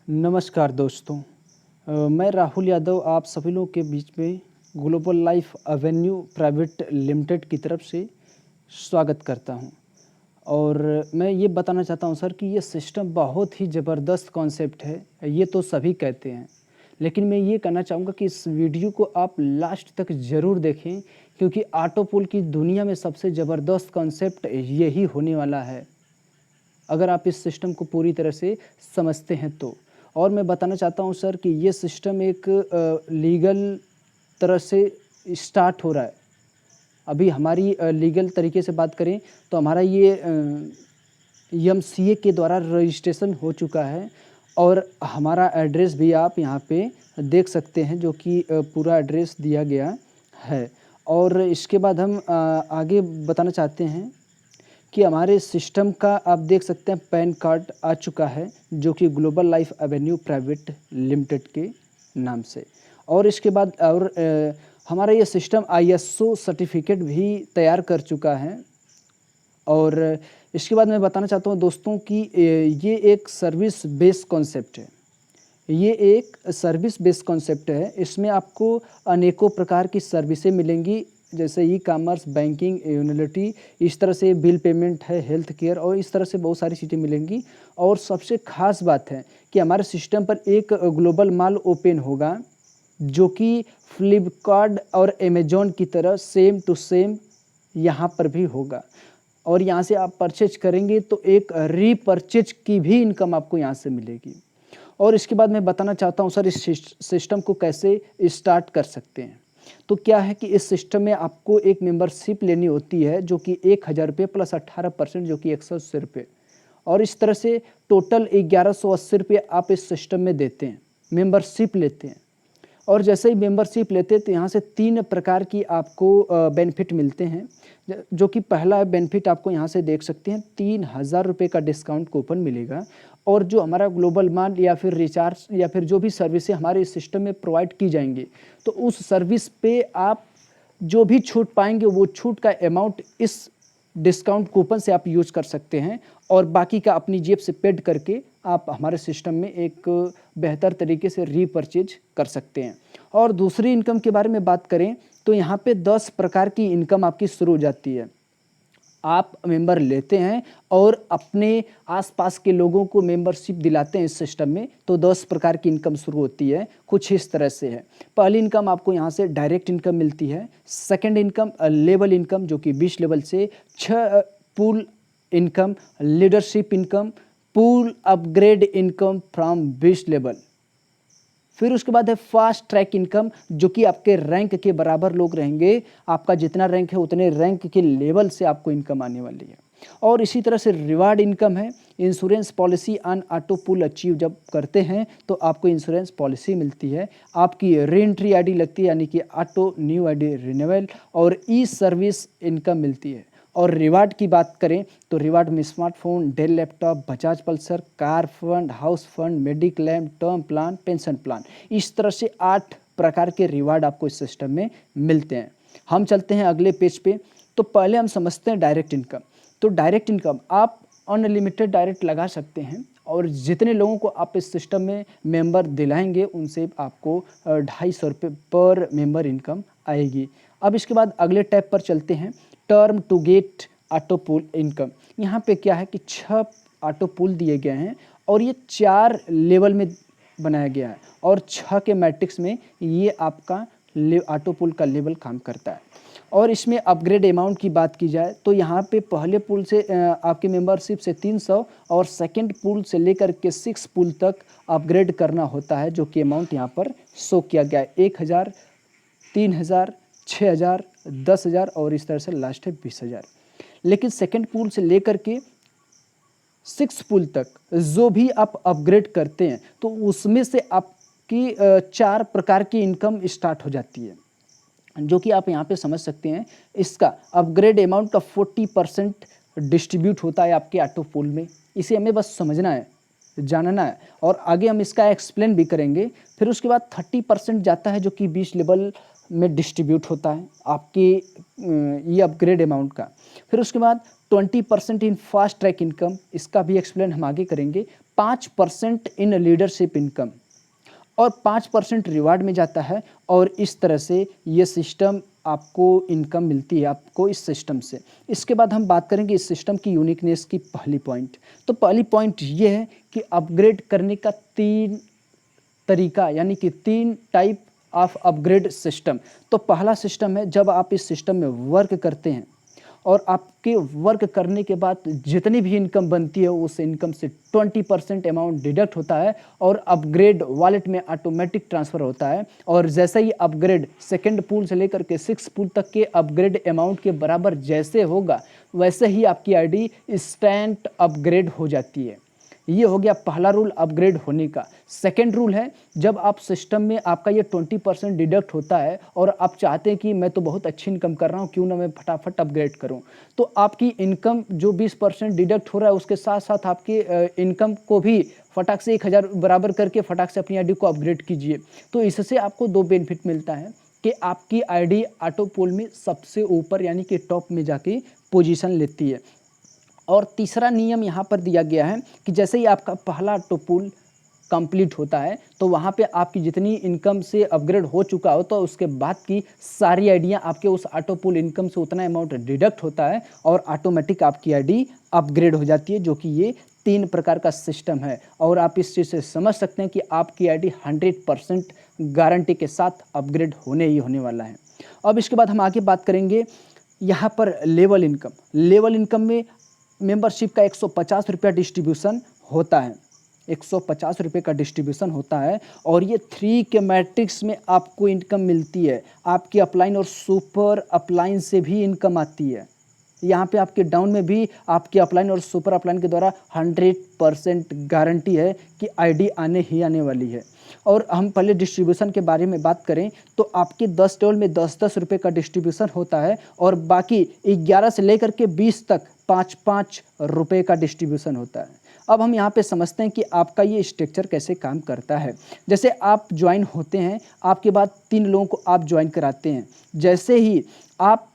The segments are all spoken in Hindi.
नमस्कार दोस्तों। मैं राहुल यादव आप सभी लोगों के बीच में global life Avenue private limited की तरफ से स्वागत करता हूं। और मैं ये बताना चाहता हूं सर कि ये सिस्टम बहुत ही ज़बरदस्त कॉन्सेप्ट है, ये तो सभी कहते हैं। लेकिन मैं ये कहना चाहूँगा कि इस वीडियो को आप लास्ट तक ज़रूर देखें, क्योंकि ऑटो पूल की दुनिया में सबसे ज़बरदस्त कॉन्सेप्ट यही होने वाला है, अगर आप इस सिस्टम को पूरी तरह से समझते हैं तो। और मैं बताना चाहता हूँ सर कि ये सिस्टम एक लीगल तरह से स्टार्ट हो रहा है। अभी हमारी लीगल तरीके से बात करें तो हमारा ये एमसीए के द्वारा रजिस्ट्रेशन हो चुका है। और हमारा एड्रेस भी आप यहाँ पे देख सकते हैं, जो कि पूरा एड्रेस दिया गया है। और इसके बाद हम आगे बताना चाहते हैं कि हमारे सिस्टम का आप देख सकते हैं पैन कार्ड आ चुका है, जो कि global life Avenue private limited के नाम से। और इसके बाद हमारा ये सिस्टम आईएसओ सर्टिफिकेट भी तैयार कर चुका है। और इसके बाद मैं बताना चाहता हूँ दोस्तों कि ये एक सर्विस बेस्ड कॉन्सेप्ट है। ये एक सर्विस बेस्ड कॉन्सेप्ट है। इसमें आपको अनेकों प्रकार की सर्विसें मिलेंगी, जैसे ई कॉमर्स, बैंकिंग, यूटिलिटी, इस तरह से बिल पेमेंट है, हेल्थ केयर, और इस तरह से बहुत सारी चीज़ें मिलेंगी। और सबसे ख़ास बात है कि हमारे सिस्टम पर एक ग्लोबल मॉल ओपन होगा, जो कि फ्लिपकार्ट और अमेजॉन की तरह सेम टू सेम यहाँ पर भी होगा। और यहाँ से आप परचेज करेंगे तो एक रीपरचेज की भी इनकम आपको यहाँ से मिलेगी। और इसके बाद मैं बताना चाहता हूँ सर, इस सिस्टम को कैसे स्टार्ट कर सकते हैं। तो क्या है कि इस सिस्टम में आपको एक मेंबरशिप लेनी होती है, जो कि 1000 रुपये प्लस 18%, जो कि 180 रुपये। और इस तरह से टोटल 1180 रुपये आप इस सिस्टम में देते हैं, मेंबरशिप लेते हैं। और जैसे ही मेंबरशिप लेते हैं तो यहाँ से 3 प्रकार की आपको बेनिफिट मिलते हैं, जो कि पहला बेनिफिट आपको यहाँ से देख सकते हैं, 3000 रुपये का डिस्काउंट कूपन मिलेगा। और जो हमारा ग्लोबल मार्ट या फिर रिचार्ज या फिर जो भी सर्विसें हमारे इस सिस्टम में प्रोवाइड की जाएंगी, तो उस सर्विस पे आप जो भी छूट पाएंगे वो छूट का अमाउंट इस डिस्काउंट कूपन से आप यूज कर सकते हैं। और बाकी का अपनी जेब से पेड करके आप हमारे सिस्टम में एक बेहतर तरीके से रीपरचेज कर सकते हैं। और दूसरी इनकम के बारे में बात करें तो यहाँ पे 10 प्रकार की इनकम आपकी शुरू हो जाती है। आप मेंबर लेते हैं और अपने आसपास के लोगों को मेंबरशिप दिलाते हैं इस सिस्टम में, तो 10 प्रकार की इनकम शुरू होती है। कुछ इस तरह से है। पहली इनकम आपको यहाँ से डायरेक्ट इनकम मिलती है। सेकंड इनकम लेवल इनकम, जो कि 20 लेवल से 6 pool income, leadership income, pool upgrade income from 20 level. फिर उसके बाद है फास्ट ट्रैक इनकम, जो कि आपके रैंक के बराबर लोग रहेंगे। आपका जितना रैंक है उतने रैंक के लेवल से आपको इनकम आने वाली है। और इसी तरह से रिवार्ड इनकम है। Insurance policy on auto pool achieve जब करते हैं तो आपको इंश्योरेंस पॉलिसी मिलती है। आपकी री एंट्री आई डी लगती है, यानी कि auto new I D renewal, और ई सर्विस इनकम मिलती है। और रिवार्ड की बात करें तो रिवार्ड में smartphone, Dell laptop, Bajaj Pulsar, car fund, house fund, mediclaim, term plan, pension plan, इस तरह से 8 प्रकार के रिवार्ड आपको इस सिस्टम में मिलते हैं। हम चलते हैं अगले पेज पे। तो पहले हम समझते हैं डायरेक्ट इनकम। तो डायरेक्ट इनकम आप अनलिमिटेड डायरेक्ट लगा सकते हैं, और जितने लोगों को आप इस सिस्टम में मेंबर दिलाएंगे उनसे आपको 250 रुपये पर मेंबर इनकम आएगी। अब इसके बाद अगले टैब पर चलते हैं, term to get auto pool income. यहाँ पे क्या है कि 6 ऑटो पूल दिए गए हैं, और ये 4 लेवल में बनाया गया है, और 6 के मैट्रिक्स में ये आपका ऑटो पूल का लेवल काम करता है। और इसमें अपग्रेड अमाउंट की बात की जाए तो यहाँ पे पहले पूल से आपकी मेंबरशिप से 300, और सेकंड पूल से लेकर के 6 पूल तक अपग्रेड करना होता है, जो कि अमाउंट यहाँ पर शो किया गया है, 1000, 3000, 6000, 10,000, और इस तरह से लास्ट है 20,000। लेकिन सेकंड पूल से लेकर के 6 पूल तक जो भी आप अपग्रेड करते हैं तो उसमें से आपकी 4 प्रकार की इनकम स्टार्ट हो जाती है, जो कि आप यहाँ पे समझ सकते हैं। इसका अपग्रेड अमाउंट का 40% डिस्ट्रीब्यूट होता है आपके ऑटो पूल में। इसे हमें बस समझना है, जानना है, और आगे हम इसका एक्सप्लेन भी करेंगे। फिर उसके बाद 30% जाता है, जो कि 20 लेवल में डिस्ट्रीब्यूट होता है आपके ये अपग्रेड अमाउंट का। फिर उसके बाद 20% इन फास्ट ट्रैक इनकम, इसका भी एक्सप्लेन हम आगे करेंगे। 5% इन लीडरशिप इनकम और 5% रिवार्ड में जाता है। और इस तरह से ये सिस्टम आपको इनकम मिलती है आपको इस सिस्टम से। इसके बाद हम बात करेंगे इस सिस्टम की यूनिकनेस की पहली पॉइंट। तो पहली पॉइंट ये है कि अपग्रेड करने का 3 तरीका, यानी कि 3 टाइप ऑफ अपग्रेड सिस्टम। तो पहला सिस्टम है जब आप इस सिस्टम में वर्क करते हैं और आपके वर्क करने के बाद जितनी भी इनकम बनती है उस इनकम से 20% अमाउंट डिडक्ट होता है और अपग्रेड वॉलेट में ऑटोमेटिक ट्रांसफ़र होता है। और जैसे ही अपग्रेड सेकंड पूल से लेकर के 6 पूल तक के अपग्रेड अमाउंट के बराबर जैसे होगा वैसे ही आपकी आईडी इंस्टेंट अपग्रेड हो जाती है। ये हो गया पहला रूल अपग्रेड होने का। सेकंड रूल है जब आप सिस्टम में आपका ये 20% डिडक्ट होता है और आप चाहते हैं कि मैं तो बहुत अच्छी इनकम कर रहा हूँ, क्यों ना मैं फटाफट अपग्रेड करूँ, तो आपकी इनकम जो 20% डिडक्ट हो रहा है उसके साथ साथ आपके इनकम को भी फटाक से 1000 बराबर करके फटाक से अपनी आईडी को अपग्रेड कीजिए। तो इससे आपको 2 बेनिफिट मिलता है कि आपकी आईडी ऑटो पोल में सबसे ऊपर यानी कि टॉप में जाके पोजीशन लेती है। और तीसरा नियम यहाँ पर दिया गया है कि जैसे ही आपका पहला ऑटो पूल कंप्लीट होता है तो वहाँ पे आपकी जितनी इनकम से अपग्रेड हो चुका हो तो उसके बाद की सारी आइडियाँ आपके उस ऑटो पूल इनकम से उतना अमाउंट डिडक्ट होता है और ऑटोमेटिक आपकी आईडी अपग्रेड हो जाती है, जो कि ये 3 प्रकार का सिस्टम है। और आप इस चीज़ से समझ सकते हैं कि आपकी आईडी 100% गारंटी के साथ अपग्रेड होने ही होने वाला है। अब इसके बाद हम आगे बात करेंगे यहाँ पर लेवल इनकम। लेवल इनकम में मेंबरशिप का 150 रुपया डिस्ट्रीब्यूशन होता है, 150 रुपये का डिस्ट्रीब्यूशन होता है। और ये 3 के मैट्रिक्स में आपको इनकम मिलती है। आपकी अपलाइन और सुपर अपलाइन से भी इनकम आती है। यहाँ पे आपके डाउन में भी आपके अपलाइन और सुपर अपलाइन के द्वारा 100% गारंटी है कि आईडी आने ही आने वाली है। और हम पहले डिस्ट्रीब्यूशन के बारे में बात करें तो आपके 10 टेबल में 10-10 रुपये का डिस्ट्रीब्यूशन होता है और बाकी 11 से लेकर के 20 तक 5-5 रुपये का डिस्ट्रीब्यूशन होता है। अब हम यहाँ पे समझते हैं कि आपका ये स्ट्रक्चर कैसे काम करता है। जैसे आप ज्वाइन होते हैं, आपके बाद 3 लोगों को आप ज्वाइन कराते हैं। जैसे ही आप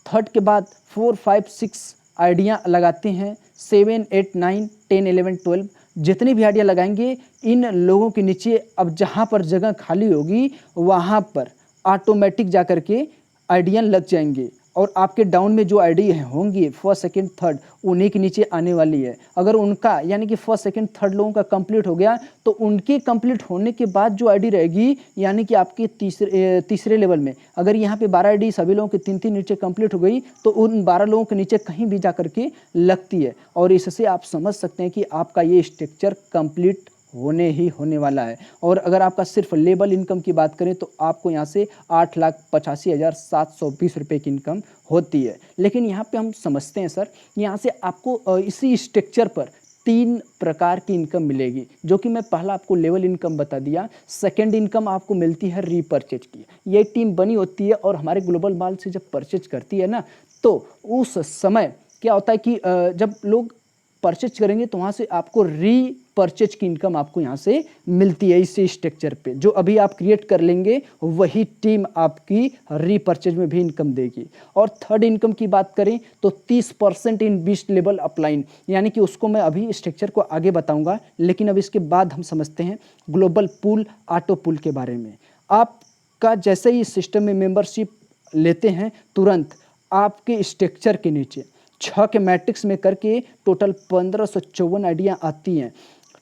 थर्ड के बाद 4, 5, 6 आइडियाँ लगाते हैं, 7, 8, 9, 10, 11, 12 जितनी भी आइडिया लगाएंगे, इन लोगों के नीचे अब जहाँ पर जगह खाली होगी वहाँ पर ऑटोमेटिक जा कर के आइडिया लग जाएंगे। और आपके डाउन में जो आईडी होंगी फर्स्ट, सेकंड, थर्ड, उन्हीं के नीचे आने वाली है। अगर उनका यानी कि फर्स्ट, सेकंड, थर्ड लोगों का कंप्लीट हो गया तो उनके कंप्लीट होने के बाद जो आईडी रहेगी यानी कि आपके तीसरे लेवल में अगर यहाँ पे 12 आईडी सभी लोगों के 3-3 नीचे कंप्लीट हो गई तो उन 12 लोगों के नीचे कहीं भी जा करके लगती है। और इससे आप समझ सकते हैं कि आपका ये स्ट्रक्चर कंप्लीट होने ही होने वाला है। और अगर आपका सिर्फ लेबल इनकम की बात करें तो आपको यहाँ से 8,85,720 रुपये की इनकम होती है। लेकिन यहाँ पे हम समझते हैं सर, यहाँ से आपको इसी स्ट्रक्चर पर 3 प्रकार की इनकम मिलेगी, जो कि मैं पहला आपको लेवल इनकम बता दिया। सेकंड इनकम आपको मिलती है रीपरचेज की। ये टीम बनी होती है और हमारे ग्लोबल माल से जब परचेज करती है ना, तो उस समय क्या होता है कि जब लोग परचेज करेंगे तो वहाँ से आपको रीपरचेज की इनकम आपको यहाँ से मिलती है। इसी स्ट्रक्चर पे जो अभी आप क्रिएट कर लेंगे वही टीम आपकी रीपरचेज में भी इनकम देगी। और थर्ड इनकम की बात करें तो 30% इन बीस्ट लेवल अपलाइन, यानी कि उसको मैं अभी स्ट्रक्चर को आगे बताऊंगा। लेकिन अब इसके बाद हम समझते हैं ग्लोबल पूल ऑटो पूल के बारे में। आपका जैसे ही सिस्टम में मेंबरशिप लेते हैं तुरंत आपके स्ट्रक्चर के नीचे 6 के मैट्रिक्स में करके टोटल 1554 आइडियाँ आती हैं,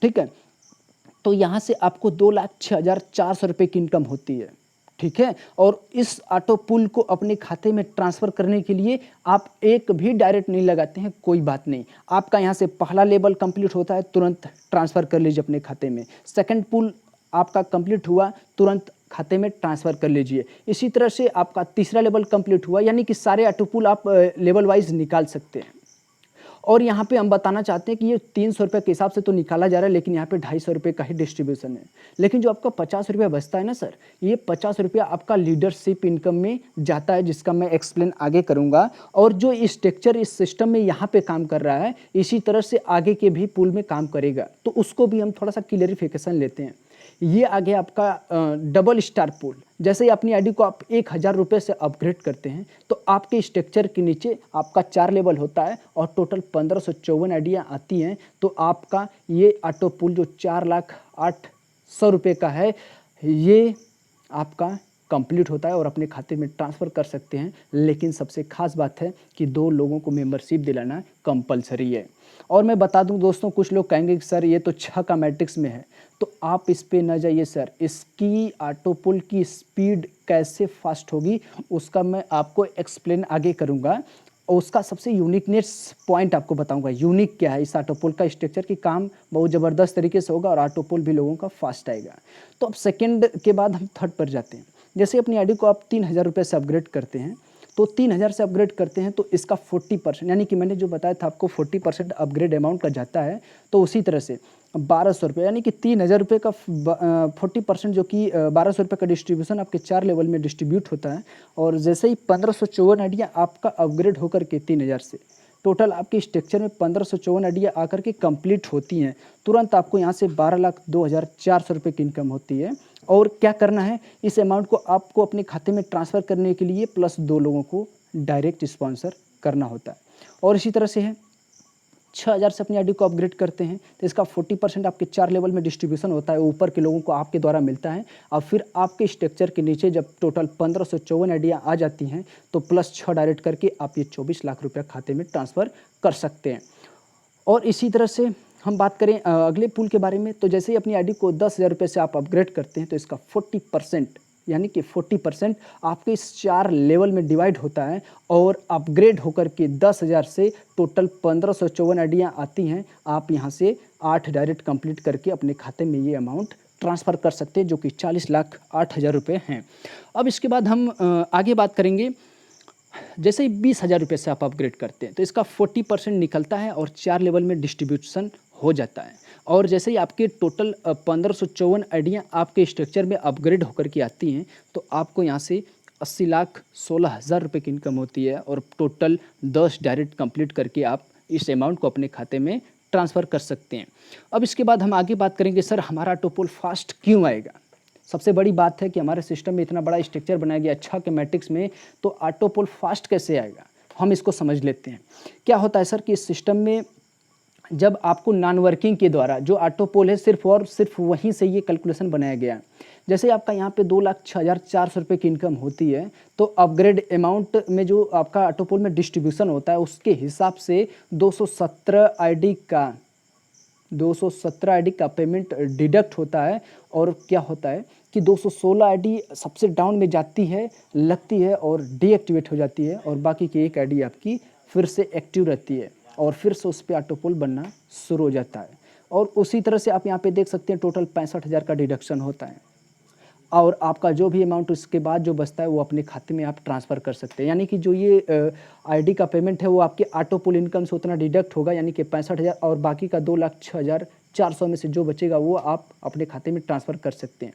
ठीक है। तो यहाँ से आपको 2,06,400 रुपये की इनकम होती है, ठीक है। और इस ऑटो पूल को अपने खाते में ट्रांसफ़र करने के लिए आप एक भी डायरेक्ट नहीं लगाते हैं, कोई बात नहीं। आपका यहाँ से पहला लेवल कंप्लीट होता है, तुरंत ट्रांसफ़र कर लीजिए अपने खाते में। सेकंड पूल आपका कंप्लीट हुआ, तुरंत खाते में ट्रांसफ़र कर लीजिए। इसी तरह से आपका तीसरा लेवल कंप्लीट हुआ, यानी कि सारे ऑटो पूल आप लेवल वाइज निकाल सकते हैं। और यहाँ पे हम बताना चाहते हैं कि ये 300 रुपये के हिसाब से तो निकाला जा रहा है, लेकिन यहाँ पे 250 रुपये का ही डिस्ट्रीब्यूशन है। लेकिन जो आपका 50 रुपया बचता है ना सर, ये 50 रुपया आपका लीडरशिप इनकम में जाता है, जिसका मैं एक्सप्लेन आगे करूँगा। और जो स्ट्रक्चर इस सिस्टम में यहाँ पे काम कर रहा है, इसी तरह से आगे के भी पूल में काम करेगा, तो उसको भी हम थोड़ा सा क्लियरिफिकेशन लेते हैं। ये आ गया आपका डबल स्टार पूल। जैसे ही अपनी आईडी को आप 1000 रुपये से अपग्रेड करते हैं तो आपके स्ट्रक्चर के नीचे आपका 4 लेवल होता है और टोटल 1554 आईडियाँ आती हैं। तो आपका ये ऑटो पूल जो 4,08,100 रुपये का है, ये आपका कंप्लीट होता है और अपने खाते में ट्रांसफ़र कर सकते हैं। लेकिन सबसे खास बात है कि 2 लोगों को मेंबरशिप दिलाना कंपलसरी है। और मैं बता दूं दोस्तों, कुछ लोग कहेंगे कि सर ये तो 6 का मैट्रिक्स में है, तो आप इस पे न जाइए सर। इसकी ऑटो पुल की स्पीड कैसे फास्ट होगी उसका मैं आपको एक्सप्लेन आगे करूँगा और उसका सबसे यूनिकनेस पॉइंट आपको बताऊंगा। यूनिक क्या है इस ऑटो पुल का स्ट्रक्चर की, काम बहुत ज़बरदस्त तरीके से होगा और ऑटो पुल भी लोगों का फास्ट आएगा। तो अब सेकेंड के बाद हम थर्ड पर जाते हैं। जैसे अपनी आईडी को आप 3000 रुपये से अपग्रेड करते हैं, तो 3000 से अपग्रेड करते हैं तो इसका 40% यानी कि मैंने जो बताया था आपको 40% अपग्रेड अमाउंट का जाता है। तो उसी तरह से 1200 रुपये यानी कि 3000 रुपये का 40% जो कि 1200 रुपये का डिस्ट्रीब्यूशन आपके 4 लेवल में डिस्ट्रीब्यूट होता है। और जैसे ही 1554 आइडिया आपका अपग्रेड होकर के 3000 से टोटल आपके स्ट्रक्चर में 1554 आइडिया आकर के कंप्लीट होती हैं, तुरंत आपको यहाँ से 12,02,400 रुपये की इनकम होती है। और क्या करना है, इस अमाउंट को आपको अपने खाते में ट्रांसफ़र करने के लिए प्लस 2 लोगों को डायरेक्ट स्पॉन्सर करना होता है। और इसी तरह से है 6000 से अपनी आईडी को अपग्रेड करते हैं तो इसका 40% आपके 4 लेवल में डिस्ट्रीब्यूशन होता है, ऊपर के लोगों को आपके द्वारा मिलता है। और फिर आपके स्ट्रक्चर के नीचे जब टोटल 1554 आइडिया आ जाती हैं तो प्लस 6 डायरेक्ट करके आप ये 24 लाख रुपया खाते में ट्रांसफ़र कर सकते हैं। और इसी तरह से हम बात करें अगले पूल के बारे में, तो जैसे ही अपनी आईडी को 10,000 रुपये से आप अपग्रेड करते हैं तो इसका 40% यानी कि 40% आपके इस 4 लेवल में डिवाइड होता है और अपग्रेड होकर के 10,000 से टोटल 1554 आइडियाँ आती हैं। आप यहाँ से 8 डायरेक्ट कंप्लीट करके अपने खाते में ये अमाउंट ट्रांसफ़र कर सकते हैं, जो कि 40,08,000 रुपये हैं। अब इसके बाद हम आगे बात करेंगे। जैसे ही 20,000 रुपये से आप अपग्रेड करते हैं तो इसका 40% निकलता है और 4 लेवल में डिस्ट्रीब्यूशन हो जाता है। और जैसे ही आपके टोटल 1554 आइडियाँ आपके स्ट्रक्चर में अपग्रेड होकर के आती हैं तो आपको यहाँ से 80,16,000 रुपये की इनकम होती है और टोटल 10 डायरेक्ट कंप्लीट करके आप इस अमाउंट को अपने खाते में ट्रांसफ़र कर सकते हैं। अब इसके बाद हम आगे बात करेंगे, सर हमारा ऑटो पुल फास्ट क्यों आएगा। सबसे बड़ी बात है कि हमारे सिस्टम में इतना बड़ा स्ट्रक्चर बनाया गया अच्छा के मैट्रिक्स में, तो ऑटो पुल फास्ट कैसे आएगा हम इसको समझ लेते हैं। क्या होता है सर कि इस सिस्टम में जब आपको नॉन वर्किंग के द्वारा जो ऑटो पोल है सिर्फ और सिर्फ वहीं से ये कैलकुलेशन बनाया गया है। जैसे आपका यहाँ पे 2,06,400 रुपये की इनकम होती है तो अपग्रेड अमाउंट में जो आपका ऑटो पोल में डिस्ट्रीब्यूशन होता है उसके हिसाब से 217 आईडी का पेमेंट डिडक्ट होता है। और क्या होता है कि 216 आईडी सबसे डाउन में जाती है, लगती है और डीएक्टिवेट हो जाती है और बाकी की एक आईडी आपकी फिर से एक्टिव रहती है और फिर से उस पर ऑटो पुल बनना शुरू हो जाता है। और उसी तरह से आप यहाँ पे देख सकते हैं टोटल 65,000 का डिडक्शन होता है और आपका जो भी अमाउंट उसके बाद जो बचता है वो अपने खाते में आप ट्रांसफ़र कर सकते हैं। यानी कि जो ये आईडी का पेमेंट है वो आपके ऑटो पुल इनकम से उतना डिडक्ट होगा, यानी कि 65,000 और बाकी का 2,06,400 में से जो बचेगा वो आप अपने खाते में ट्रांसफ़र कर सकते हैं।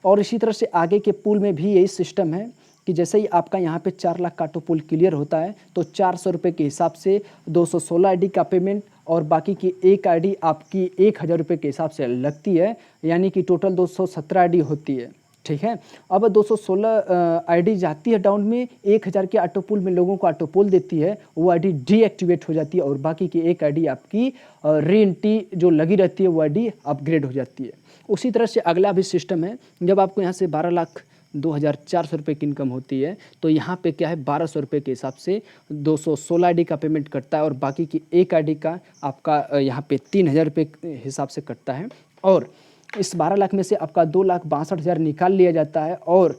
और इसी तरह से आगे के पुल में भी यही सिस्टम है कि जैसे ही आपका यहाँ पे 4 लाख का ऑटो पुल क्लियर होता है तो 400 रुपये के हिसाब से 216 आईडी का पेमेंट और बाकी की एक आईडी आपकी 1,000 रुपये के हिसाब से लगती है, यानी कि टोटल 217 आईडी होती है। ठीक है, अब 216 आईडी जाती है डाउन में, 1,000 के ऑटो पुल में लोगों को ऑटो पुल देती है, वो आईडी डीएक्टिवेट हो जाती है और बाकी की एक आईडी आपकी री एंट्री जो लगी रहती है वो आईडी अपग्रेड हो जाती है। उसी तरह से अगला भी सिस्टम है, जब आपको यहाँ से 12,02,400 रुपये की इनकम होती है तो यहाँ पे क्या है 1,200 रुपये के हिसाब से 216 आईडी का पेमेंट कटता है और बाकी की एक आईडी का आपका यहाँ पे 3,000 रुपये के हिसाब से कटता है। और इस 12 लाख में से आपका 2,62,000 निकाल लिया जाता है और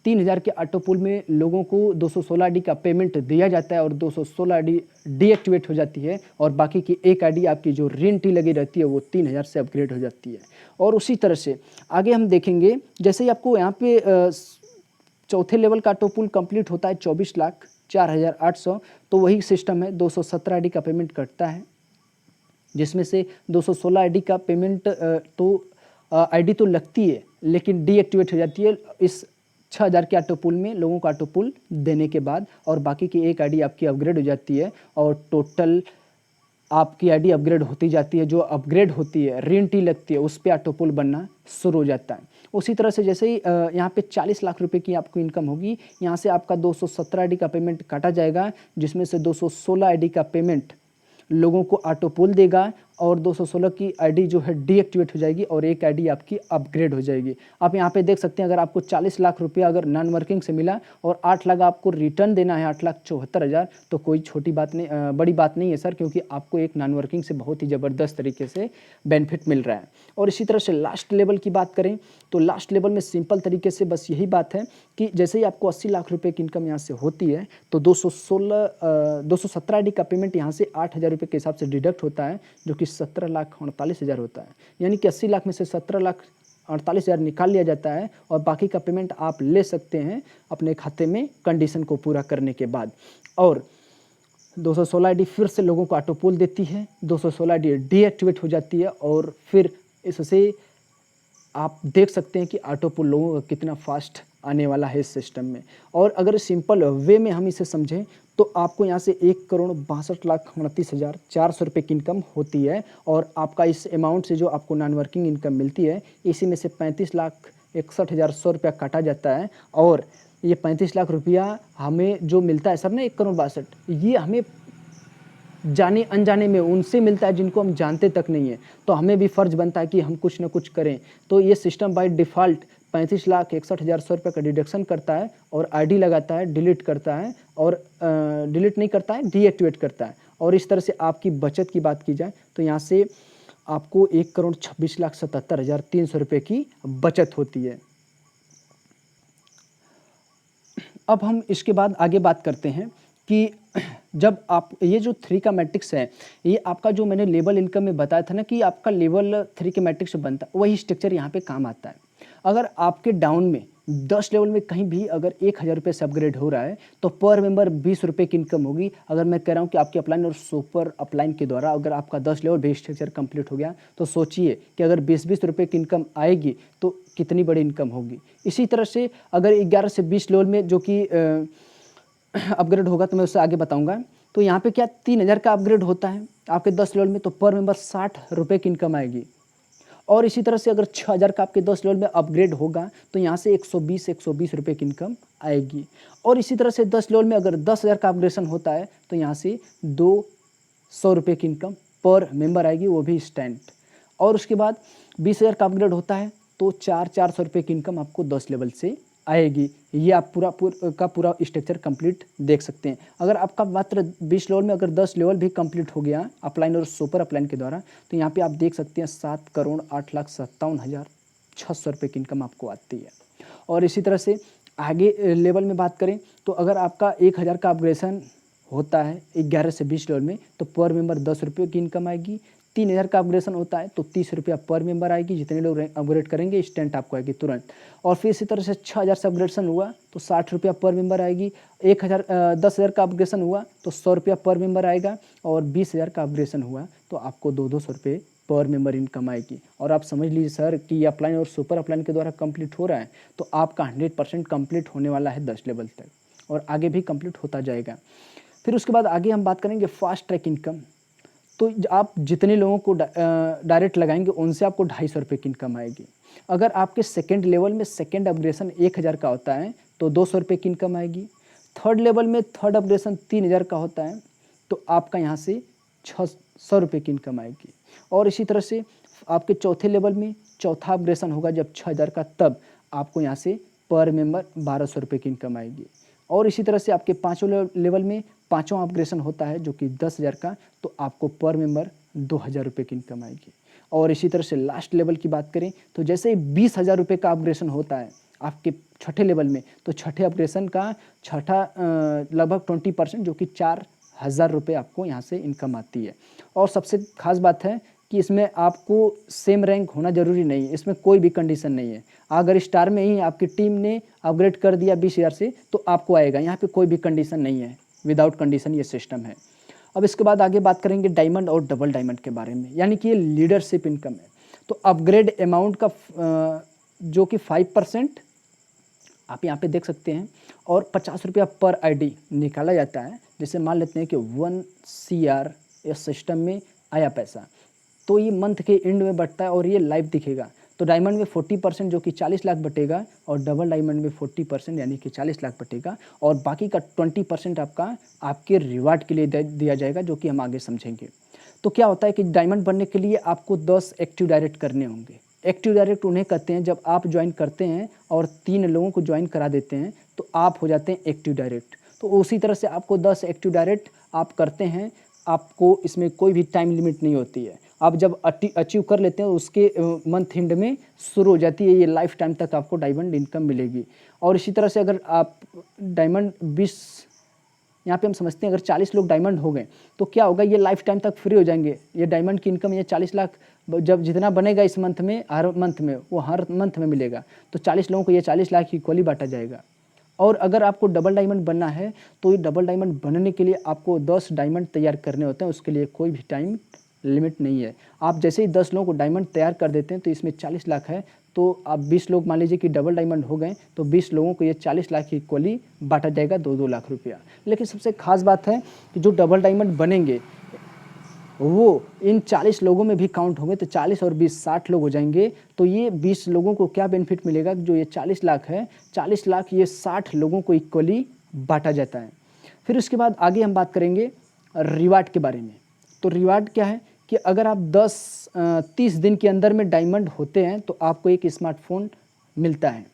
3,000 के ऑटो पुल में लोगों को 216 आईडी का पेमेंट दिया जाता है और 216 आईडी डीएक्टिवेट हो जाती है और बाकी की एक आईडी आपकी जो रेंटी लगी रहती है वो 3,000 से अपग्रेड हो जाती है। और उसी तरह से आगे हम देखेंगे, जैसे ही आपको यहाँ पे चौथे लेवल का ऑटो पुल कंप्लीट होता है 24,04,800, तो वही सिस्टम है 217 आईडी का पेमेंट कटता है, जिसमें से 216 आईडी का पेमेंट तो आईडी तो लगती है लेकिन डीएक्टिवेट हो जाती है इस 6,000 के ऑटो पुल में लोगों को ऑटो पुल देने के बाद, और बाकी की एक आईडी आपकी अपग्रेड हो जाती है और टोटल आपकी आईडी अपग्रेड होती जाती है, जो अपग्रेड होती है, री-एंट्री लगती है, उस पे ऑटोपुल बनना शुरू हो जाता है। उसी तरह से जैसे ही यहाँ पे 40 लाख रुपए की आपको इनकम होगी, यहाँ से आपका 217 आईडी का पेमेंट काटा जाएगा, जिसमें से 216 आईडी का पेमेंट लोगों को ऑटोपुल देगा और 216 की आईडी जो है डीएक्टिवेट हो जाएगी और एक आईडी आपकी अपग्रेड हो जाएगी। आप यहाँ पे देख सकते हैं, अगर आपको 40 लाख रुपया अगर नॉन वर्किंग से मिला और 8 लाख आपको रिटर्न देना है, 8,74,000, तो कोई छोटी बात नहीं, बड़ी बात नहीं है सर, क्योंकि आपको एक नॉन वर्किंग से बहुत ही ज़बरदस्त तरीके से बेनिफिट मिल रहा है। और इसी तरह से लास्ट लेवल की बात करें तो लास्ट लेवल में सिंपल तरीके से बस यही बात है कि जैसे ही आपको 80 लाख रुपए की इनकम यहाँ से होती है तो 217 आईडी का पेमेंट यहाँ से 8,000 रुपये के हिसाब से डिडक्ट होता है, जो कि 17,48,000 होता है। यानी कि 80 लाख में से 17,48,000 निकाल लिया जाता है और बाकी का पेमेंट आप ले सकते हैं अपने खाते में कंडीशन को पूरा करने के बाद। और 216 आईडी फिर से लोगों को ऑटोपुल देती है, 216 आईडी डीएक्टिवेट हो जाती है और फिर इससे आप देख सकते हैं कि ऑटोपुल लोगों का कितना फास्ट आने वाला है इस सिस्टम में। और अगर सिंपल वे में हम इसे समझें तो आपको यहाँ से 1,62,29,400 रुपये की इनकम होती है और आपका इस अमाउंट से जो आपको नॉन वर्किंग इनकम मिलती है, इसी में से 35,61,100 रुपया काटा जाता है। और ये 35 लाख रुपया हमें जो मिलता है सर ना, 1,62,62,000, ये हमें जाने अनजाने में उनसे मिलता है जिनको हम जानते तक नहीं है। तो हमें भी फ़र्ज़ बनता है कि हम कुछ ना कुछ करें। तो ये सिस्टम बाय डिफ़ॉल्ट 35,61,100 रुपये का डिडक्शन करता है और आईडी लगाता है, डिलीट करता है और डिलीट नहीं करता है, डीएक्टिवेट करता है। और इस तरह से आपकी बचत की बात की जाए तो यहाँ से आपको 1,26,77,300 रुपये की बचत होती है। अब हम इसके बाद आगे बात करते हैं कि जब आप ये जो 3 का मैट्रिक्स है, ये आपका जो मैंने लेवल इनकम में बताया था ना कि आपका लेवल 3 के मैट्रिक्स से बनता है, वही स्ट्रक्चर यहाँ पे काम आता है। अगर आपके डाउन में 10 लेवल में कहीं भी अगर 1,000 रुपये से अपग्रेड हो रहा है तो पर मेंबर 20 रुपये की इनकम होगी। अगर मैं कह रहा हूँ कि आपके अपलाइन और सुपर अपलाइन के द्वारा अगर आपका 10 लेवल बेस स्ट्रक्चर कंप्लीट हो गया तो सोचिए कि अगर 20-20 रुपये की इनकम आएगी तो कितनी बड़ी इनकम होगी। इसी तरह से अगर 11 से 20 लेवल में जो कि अपग्रेड होगा तो मैं उससे आगे बताऊंगा। तो यहाँ पे क्या 3,000 का अपग्रेड होता है आपके 10 लेवल में, तो पर मेंबर 60 रुपये की इनकम आएगी। और इसी तरह से अगर 6,000 का आपके 10 लेवल में अपग्रेड होगा तो यहाँ से 120 रुपये की इनकम आएगी। और इसी तरह से 10 लेवल में अगर 10,000 का अपग्रेडेशन होता है तो यहाँ से 200 रुपये की इनकम पर मेंबर आएगी, वो भी इंस्टेंट। और उसके बाद 20,000 का अपग्रेड होता है तो 400 रुपये की इनकम आपको 10 लेवल से आएगी। ये आप पूरा स्ट्रक्चर कंप्लीट देख सकते हैं। अगर आपका मात्र 20 लेवल में अगर 10 लेवल भी कंप्लीट हो गया अपलाइन और सुपर अपलाइन के द्वारा तो यहाँ पे आप देख सकते हैं 7,08,57,600 रुपये की इनकम आपको आती है। और इसी तरह से आगे लेवल में बात करें तो अगर आपका 1,000 का अपग्रेडेशन होता है 11 से 20 लेवल में तो पर मेंबर 10 रुपये की इनकम आएगी। 3,000 का अपग्रेडेशन होता है तो 30 रुपया पर मेंबर आएगी, जितने लोग अपग्रेड करेंगे इंस्टेंट आपको आएगी तुरंत। और फिर इसी तरह से 6,000 से अपग्रेडेशन हुआ तो 60 रुपया पर मेंबर आएगी। 10,000 का अपग्रेडेशन हुआ तो 100 रुपया पर मेंबर आएगा। और 20,000 का अपग्रेडेशन हुआ तो आपको 200 रुपये पर मेंबर इनकम आएगी। और आप समझ लीजिए सर कि ये अपलाइन और सुपर अपलाइन के द्वारा कंप्लीट हो रहा है तो आपका 100% कंप्लीट होने वाला है 10 लेवल तक और आगे भी कंप्लीट होता जाएगा। फिर उसके बाद आगे हम बात करेंगे फास्ट ट्रैक इनकम। तो आप जितने लोगों को डायरेक्ट लगाएंगे उनसे आपको 250 रुपये की इनकम आएगी। अगर आपके सेकंड लेवल में सेकंड अपग्रेडेशन 1,000 का होता है तो 200 रुपये की इनकम आएगी। थर्ड लेवल में थर्ड अपग्रेडेशन 3,000 का होता है तो आपका यहाँ से 600 रुपये की इनकम आएगी। और इसी तरह से आपके चौथे लेवल में चौथा अपग्रेडेशन होगा जब 6,000 का, तब आपको यहाँ से पर मेंबर 1,200 रुपये की इनकम आएगी। और इसी तरह से आपके पाँचों लेवल में पाँचों अपग्रेडेशन होता है जो कि 10,000 का, तो आपको पर मेंबर 2,000 रुपये की इनकम आएगी। और इसी तरह से लास्ट लेवल की बात करें तो जैसे ही 20,000 रुपये का अपग्रेडेशन होता है आपके छठे लेवल में तो छठे अपग्रेडेशन का लगभग 20% जो कि 4,000 रुपये आपको यहाँ से इनकम आती है। और सबसे खास बात है कि इसमें आपको सेम रैंक होना ज़रूरी नहीं है, इसमें कोई भी कंडीशन नहीं है। अगर स्टार में ही आपकी टीम ने अपग्रेड कर दिया 20,000 से तो आपको आएगा, यहाँ पे कोई भी कंडीशन नहीं है, विदाउट कंडीशन ये सिस्टम है। अब इसके बाद आगे बात करेंगे डायमंड और डबल डायमंड के बारे में, यानी कि ये लीडरशिप इनकम है। तो अपग्रेड अमाउंट का जो कि 5% आप यहाँ पे देख सकते हैं और 50 रुपया पर आईडी निकाला जाता है। जैसे मान लेते हैं कि 1 CR इस सिस्टम में आया पैसा, तो ये मंथ के एंड में बटता है और ये लाइव दिखेगा। तो डायमंड में 40% जो कि 40 लाख बटेगा और डबल डायमंड में 40% यानी कि 40 लाख बटेगा और बाकी का 20% आपका आपके रिवार्ड के लिए दिया जाएगा, जो कि हम आगे समझेंगे। तो क्या होता है कि डायमंड बनने के लिए आपको 10 एक्टिव डायरेक्ट करने होंगे। एक्टिव डायरेक्ट उन्हें कहते हैं जब आप ज्वाइन करते हैं और 3 लोगों को ज्वाइन करा देते हैं तो आप हो जाते हैं एक्टिव डायरेक्ट। तो उसी तरह से आपको 10 एक्टिव डायरेक्ट आप करते हैं, आपको इसमें कोई भी टाइम लिमिट नहीं होती है। आप जब अचीव कर लेते हैं उसके मंथ एंड में शुरू हो जाती है, ये लाइफ टाइम तक आपको डायमंड इनकम मिलेगी। और इसी तरह से अगर आप डायमंड 20 यहाँ पे हम समझते हैं अगर 40 लोग डायमंड हो गए तो क्या होगा, ये लाइफ टाइम तक फ्री हो जाएंगे। ये डायमंड की इनकम ये 40 लाख जब जितना बनेगा इस मंथ में, हर मंथ में वो हर मंथ में मिलेगा। तो 40 लोगों को ये 40 लाख इक्वली बांटा जाएगा। और अगर आपको डबल डायमंड बनना है तो ये डबल डायमंड बनने के लिए आपको 10 डायमंड तैयार करने होते हैं, उसके लिए कोई भी टाइम लिमिट नहीं है। आप जैसे ही 10 लोगों को डायमंड तैयार कर देते हैं तो इसमें 40 लाख है, तो आप 20 लोग मान लीजिए कि डबल डायमंड हो गए तो 20 लोगों को ये 40 लाख इक्वली बांटा जाएगा 2-2 लाख रुपया। लेकिन सबसे खास बात है कि जो डबल डायमंड बनेंगे वो इन 40 लोगों में भी काउंट होंगे, तो 40 और 20 60 लोग हो जाएंगे। तो ये 20 लोगों को क्या बेनिफिट मिलेगा, जो ये 40 लाख है 40 लाख ये 60 लोगों को इक्वली बांटा जाता है। फिर उसके बाद आगे हम बात करेंगे रिवार्ड के बारे में। तो रिवार्ड क्या है कि अगर आप 30 दिन के अंदर में डायमंड होते हैं तो आपको एक स्मार्टफोन मिलता है।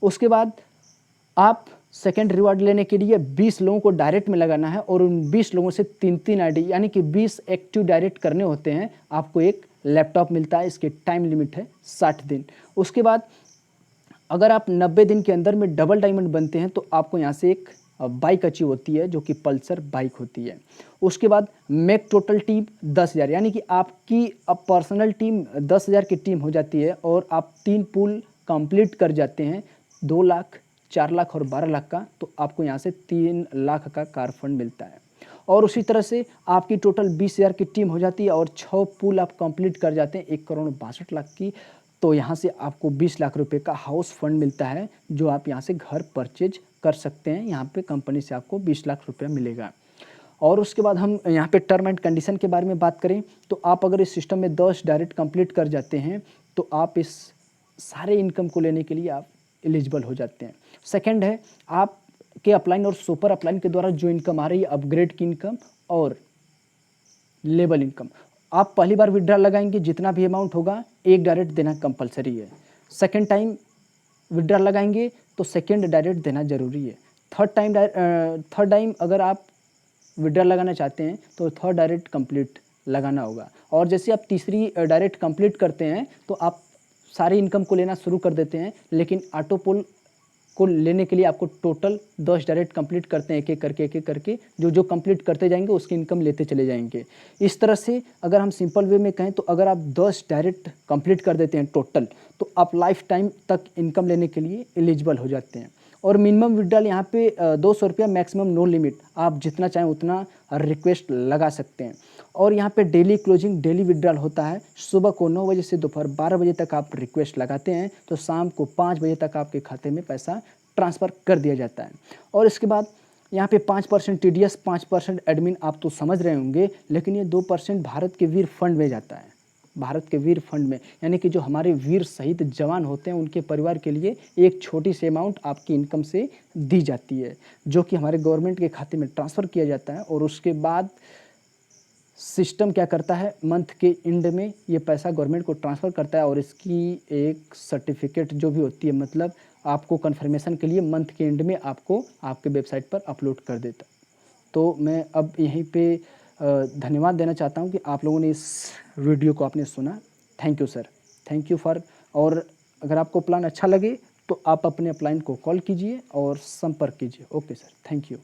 उसके बाद आप सेकेंड रिवार्ड लेने के लिए 20 लोगों को डायरेक्ट में लगाना है और उन 20 लोगों से 3-3 आईडी यानी कि 20 एक्टिव डायरेक्ट करने होते हैं। आपको एक लैपटॉप मिलता है, इसकी टाइम लिमिट है 60 दिन। उसके बाद अगर आप 90 दिन के अंदर में डबल डायमंड बनते हैं तो आपको यहाँ से एक बाइक अचीव होती है जो कि पल्सर बाइक होती है। उसके बाद मेक टोटल टीम 10,000 यानी कि आपकी अब पर्सनल टीम 10,000 की टीम हो जाती है और आप 3 पूल कंप्लीट कर जाते हैं 2 लाख, 4 लाख और 12 लाख का, तो आपको यहाँ से 3 लाख का कार फंड मिलता है। और उसी तरह से आपकी टोटल 20,000 की टीम हो जाती है और 6 पूल आप कंप्लीट कर जाते हैं 1,62,00,000 की, तो यहाँ से आपको 20 लाख रुपए का हाउस फंड मिलता है जो आप यहाँ से घर परचेज कर सकते हैं। यहाँ पे कंपनी से आपको 20 लाख रुपया मिलेगा। और उसके बाद हम यहाँ पे टर्म एंड कंडीशन के बारे में बात करें तो आप अगर इस सिस्टम में 10 डायरेक्ट कंप्लीट कर जाते हैं तो आप इस सारे इनकम को लेने के लिए आप एलिजिबल हो जाते हैं। सेकंड है आपके अपलाइन और सुपर अपलाइन के द्वारा जो इनकम आ रही है, अपग्रेड की इनकम और लेवल इनकम। आप पहली बार विड्रॉल लगाएंगे जितना भी अमाउंट होगा एक डायरेक्ट देना कंपलसरी है। सेकंड टाइम विड्रॉल लगाएंगे तो सेकंड डायरेक्ट देना जरूरी है। थर्ड टाइम अगर आप विड्रॉल लगाना चाहते हैं तो थर्ड डायरेक्ट कंप्लीट लगाना होगा। और जैसे आप तीसरी डायरेक्ट कंप्लीट करते हैं तो आप सारी इनकम को लेना शुरू कर देते हैं, लेकिन ऑटो पोल को लेने के लिए आपको टोटल 10 डायरेक्ट कंप्लीट करते हैं एक एक करके जो कंप्लीट करते जाएंगे उसकी इनकम लेते चले जाएंगे। इस तरह से अगर हम सिंपल वे में कहें तो अगर आप 10 डायरेक्ट कंप्लीट कर देते हैं टोटल तो आप लाइफ टाइम तक इनकम लेने के लिए एलिजिबल हो जाते हैं। और मिनिमम विड्रॉल यहाँ पे 200 रुपया, मैक्सिमम नो लिमिट, आप जितना चाहें उतना रिक्वेस्ट लगा सकते हैं। और यहाँ पे डेली क्लोजिंग, डेली विड्रॉल होता है। सुबह को 9 बजे से दोपहर 12 बजे तक आप रिक्वेस्ट लगाते हैं तो शाम को 5 बजे तक आपके खाते में पैसा ट्रांसफ़र कर दिया जाता है। और इसके बाद यहाँ पे 5% TDS, 5% एडमिन, आप तो समझ रहे होंगे, लेकिन ये 2% भारत के वीर फंड में जाता है। भारत के वीर फंड में यानी कि जो हमारे वीर शहीद जवान होते हैं उनके परिवार के लिए एक छोटी सी अमाउंट आपकी इनकम से दी जाती है जो कि हमारे गवर्नमेंट के खाते में ट्रांसफ़र किया जाता है। और उसके बाद सिस्टम क्या करता है, मंथ के एंड में ये पैसा गवर्नमेंट को ट्रांसफ़र करता है और इसकी एक सर्टिफिकेट जो भी होती है, मतलब आपको कन्फर्मेशन के लिए मंथ के एंड में आपको आपके वेबसाइट पर अपलोड कर देता है। तो मैं अब यहीं पे धन्यवाद देना चाहता हूँ कि आप लोगों ने इस वीडियो को आपने सुना। Thank you sir, thank you for. और अगर आपको प्लान अच्छा लगे तो आप अपने अपलाइन को कॉल कीजिए और संपर्क कीजिए। Okay sir, thank you.